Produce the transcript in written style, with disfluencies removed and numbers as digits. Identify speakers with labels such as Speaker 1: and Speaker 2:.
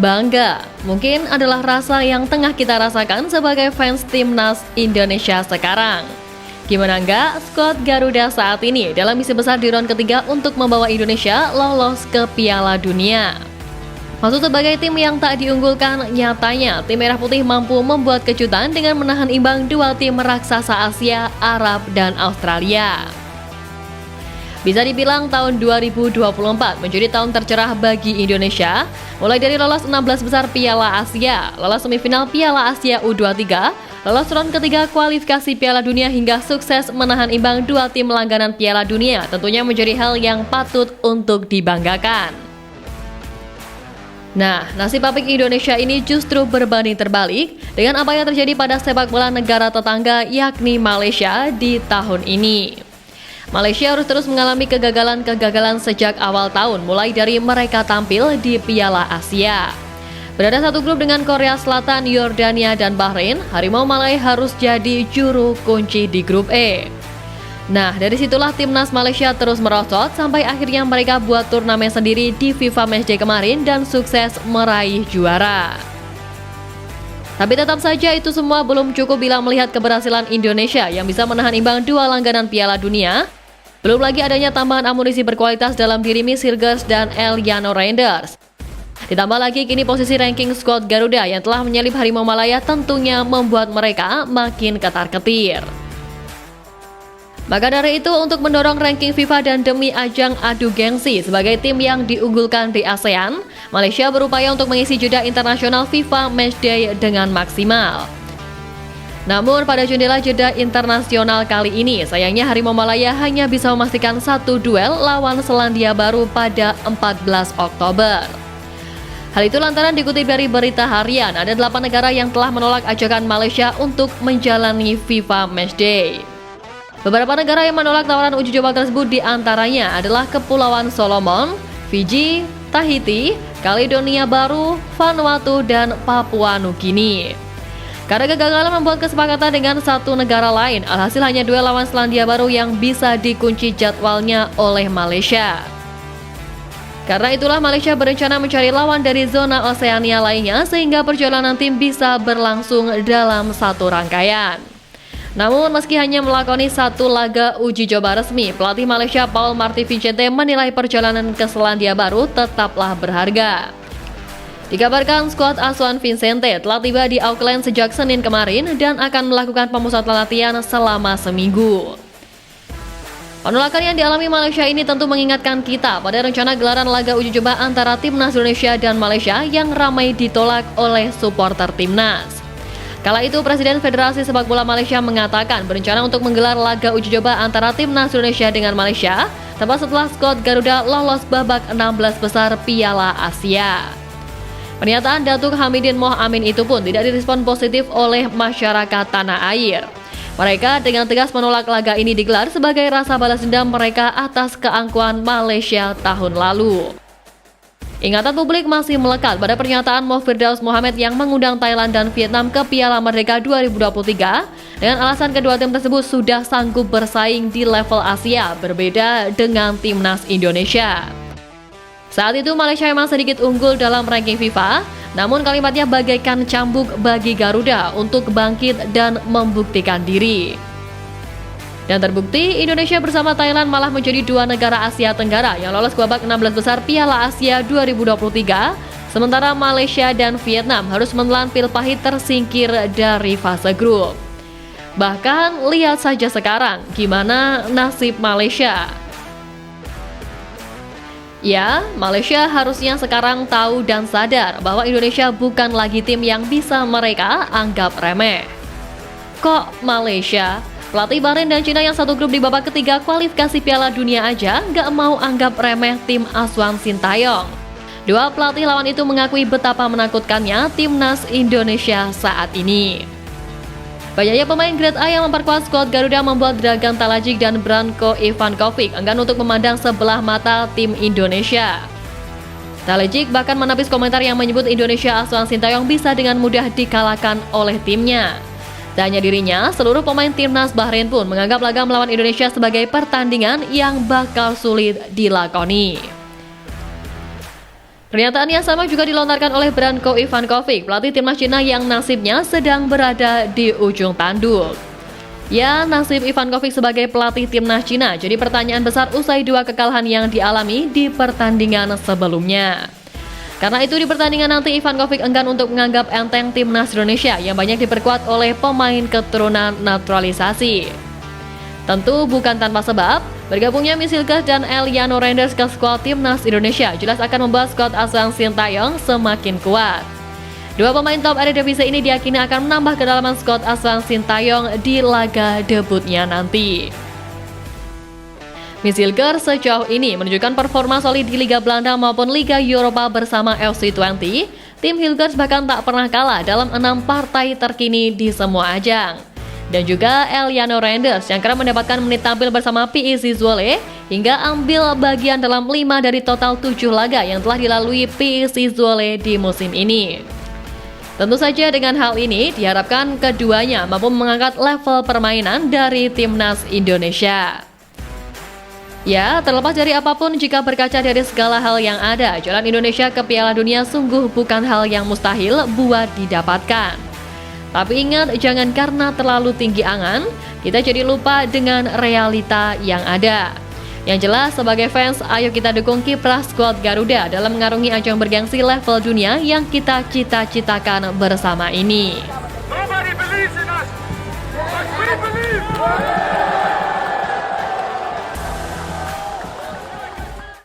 Speaker 1: Bangga mungkin adalah rasa yang tengah kita rasakan sebagai fans timnas Indonesia sekarang. Gimana enggak, skuad Garuda saat ini dalam misi besar di round ketiga untuk membawa Indonesia lolos ke Piala Dunia. Masuk sebagai tim yang tak diunggulkan, nyatanya tim Merah Putih mampu membuat kejutan dengan menahan imbang dua tim raksasa Asia, Arab, dan Australia. Bisa dibilang tahun 2024 menjadi tahun tercerah bagi Indonesia, mulai dari lolos 16 besar Piala Asia, lolos semifinal Piala Asia U23, lolos round ketiga kualifikasi Piala Dunia hingga sukses menahan imbang dua tim langganan Piala Dunia, tentunya menjadi hal yang patut untuk dibanggakan. Nah, nasib apik Indonesia ini justru berbanding terbalik dengan apa yang terjadi pada sepak bola negara tetangga yakni Malaysia di tahun ini. Malaysia harus terus mengalami kegagalan-kegagalan sejak awal tahun, mulai dari mereka tampil di Piala Asia. Berada satu grup dengan Korea Selatan, Yordania, dan Bahrain, Harimau Malai harus jadi juru kunci di grup E. Nah, dari situlah timnas Malaysia terus merosot sampai akhirnya mereka buat turnamen sendiri di FIFA Matchday kemarin dan sukses meraih juara. Tapi tetap saja itu semua belum cukup bila melihat keberhasilan Indonesia yang bisa menahan imbang dua langganan Piala Dunia. Belum lagi adanya tambahan amunisi berkualitas dalam diri Sirgers dan Eliano Reinders. Ditambah lagi kini posisi ranking skuad Garuda yang telah menyalip Harimau Malaya tentunya membuat mereka makin ketar-ketir. Maka dari itu, untuk mendorong ranking FIFA dan demi ajang adu gengsi sebagai tim yang diunggulkan di ASEAN, Malaysia berupaya untuk mengisi jeda internasional FIFA Matchday dengan maksimal. Namun pada jendela jeda internasional kali ini, sayangnya Harimau Malaya hanya bisa memastikan satu duel lawan Selandia Baru pada 14 Oktober. Hal itu lantaran dikutip dari berita harian, ada 8 negara yang telah menolak ajakan Malaysia untuk menjalani FIFA Matchday. Beberapa negara yang menolak tawaran uji coba tersebut diantaranya adalah Kepulauan Solomon, Fiji, Tahiti, Kaledonia Baru, Vanuatu, dan Papua Nugini. Karena kegagalan membuat kesepakatan dengan satu negara lain, alhasil hanya duel lawan Selandia Baru yang bisa dikunci jadwalnya oleh Malaysia. Karena itulah Malaysia berencana mencari lawan dari zona Oseania lainnya sehingga perjalanan tim bisa berlangsung dalam satu rangkaian. Namun meski hanya melakoni satu laga uji coba resmi, pelatih Malaysia Paul Marty Vicente menilai perjalanan ke Selandia Baru tetaplah berharga. Dikabarkan skuad asuhan Vicente telah tiba di Auckland sejak Senin kemarin dan akan melakukan pemusatan latihan selama seminggu. Penolakan yang dialami Malaysia ini tentu mengingatkan kita pada rencana gelaran laga uji coba antara timnas Indonesia dan Malaysia yang ramai ditolak oleh supporter timnas. Kala itu Presiden Federasi Sepak Bola Malaysia mengatakan berencana untuk menggelar laga uji coba antara timnas Indonesia dengan Malaysia tepat setelah skuad Garuda lolos babak 16 besar Piala Asia. Pernyataan Datuk Hamidin Moh Amin itu pun tidak direspon positif oleh masyarakat tanah air. Mereka dengan tegas menolak laga ini digelar sebagai rasa balas dendam mereka atas keangkuhan Malaysia tahun lalu. Ingatan publik masih melekat pada pernyataan Moh Firdaus Mohamed yang mengundang Thailand dan Vietnam ke Piala Merdeka 2023 dengan alasan kedua tim tersebut sudah sanggup bersaing di level Asia berbeda dengan timnas Indonesia. Saat itu Malaysia memang sedikit unggul dalam ranking FIFA, namun kalimatnya bagaikan cambuk bagi Garuda untuk bangkit dan membuktikan diri. Dan terbukti Indonesia bersama Thailand malah menjadi dua negara Asia Tenggara yang lolos ke babak 16 besar Piala Asia 2023, sementara Malaysia dan Vietnam harus menelan pil pahit tersingkir dari fase grup. Bahkan lihat saja sekarang gimana nasib Malaysia. Ya, Malaysia harusnya sekarang tahu dan sadar bahwa Indonesia bukan lagi tim yang bisa mereka anggap remeh. Kok Malaysia, pelatih Bahrain dan Cina yang satu grup di babak ketiga kualifikasi Piala Dunia aja nggak mau anggap remeh tim asuhan Sintayong? Dua pelatih lawan itu mengakui betapa menakutkannya timnas Indonesia saat ini. Banyaknya pemain grade A yang memperkuat skuad Garuda membuat Dragan Talajic dan Branko Ivankovic enggan untuk memandang sebelah mata tim Indonesia. Talajic bahkan menepis komentar yang menyebut Indonesia asuhan Sintayong bisa dengan mudah dikalahkan oleh timnya. Tak hanya dirinya, seluruh pemain timnas Bahrain pun menganggap laga melawan Indonesia sebagai pertandingan yang bakal sulit dilakoni. Pernyataan yang sama juga dilontarkan oleh Branko Ivankovic, pelatih timnas Cina yang nasibnya sedang berada di ujung tanduk. Ya, nasib Ivankovic sebagai pelatih timnas Cina jadi pertanyaan besar usai 2 kekalahan yang dialami di pertandingan sebelumnya. Karena itu di pertandingan nanti Ivankovic enggan untuk menganggap enteng timnas Indonesia yang banyak diperkuat oleh pemain keturunan naturalisasi. Tentu bukan tanpa sebab, bergabungnya Misilkes dan Eliano Renders ke skuad timnas Indonesia jelas akan membuat skuad Ahsan Sintayong semakin kuat. 2 pemain top Eredivisie ini diyakini akan menambah kedalaman skuad Ahsan Sintayong di laga debutnya nanti. Misilkes sejauh ini menunjukkan performa solid di Liga Belanda maupun Liga Eropa bersama FC20. Tim Hilgers bahkan tak pernah kalah dalam 6 partai terkini di semua ajang. Dan juga Eliano Renders yang kerap mendapatkan menit tampil bersama PSV Zwolle hingga ambil bagian dalam 5 dari total 7 laga yang telah dilalui PSV Zwolle di musim ini. Tentu saja dengan hal ini diharapkan keduanya mampu mengangkat level permainan dari timnas Indonesia. Ya, terlepas dari apapun jika berkaca dari segala hal yang ada, jalan Indonesia ke Piala Dunia sungguh bukan hal yang mustahil buat didapatkan. Tapi ingat, jangan karena terlalu tinggi angan, kita jadi lupa dengan realita yang ada. Yang jelas, sebagai fans, ayo kita dukung kiprah skuad Garuda dalam mengarungi ajang bergengsi level dunia yang kita cita-citakan bersama ini.
Speaker 2: Nobody believes in us, but we believe.